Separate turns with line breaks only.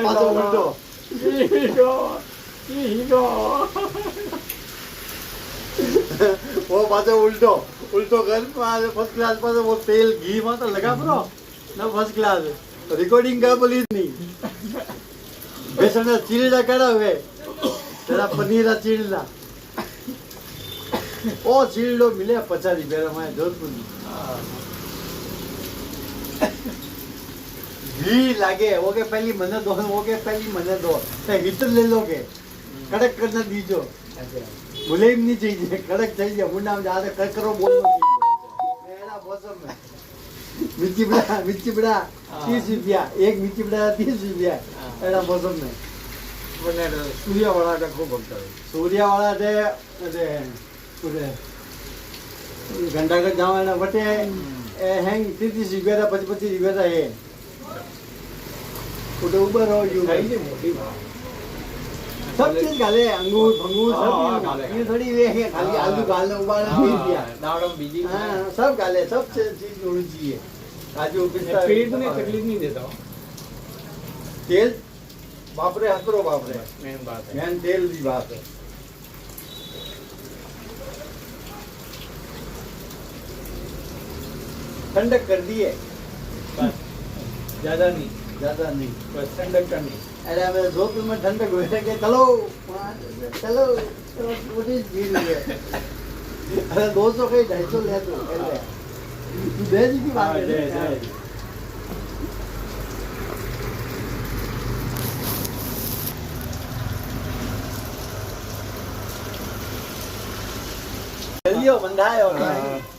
પાછો ઉલટો वो पाछो उल्टो उल्टो कर फर्स्ट क्लास पास वो तेल घी मत लगा ब्रो ना फर्स्ट क्लास रिकॉर्डिंग का पुलिस नहीं बेसन चिल्ला करा हुए तेरा पनीर चिल्ला ओ चिल्लो मिले 50 रुपया में जोधपुर घी लागे वो के पहली मने दो वो के पहली मने दो हीटर ले लोगे कड़क करना दीजो बोले ही नहीं चाहिए कड़क चाहिए मुन्ना में ज्यादा करो बोलना मेरा मौसम में मिर्ची बड़ा 30 रुपया एक मिर्ची बड़ा 30 रुपया मेरा मौसम में सूर्या वाला का खूब बनता है सूर्या वाला दे अरे पूरे घंटा का जाओ ना बटे हैंग 30 रुपया 25 रुपया है उधर ऊपर हो यू सब चीज डाले अंगूर फंगूर सब ये थोड़ी वे है खाली आलू डालने उबालने नहीं दिया
दावड़म बीजी
हाँ सब डाले सब चीज होनी चाहिए काजू पिस्ता
पेट में तकलीफ नहीं देता
तेल बापरे हसरो बापरे
मेन बात है
मेन तेल की बात है ठंडक कर दिए
बस ज्यादा नहीं
बस
ठंडक करनी
अरे हमें जोधपुर में ठंडक हुए थे कि चलो पूरी भीड़ हुई है अरे 200 के 250 ले तो दे दी की बात है चलियो बंधा है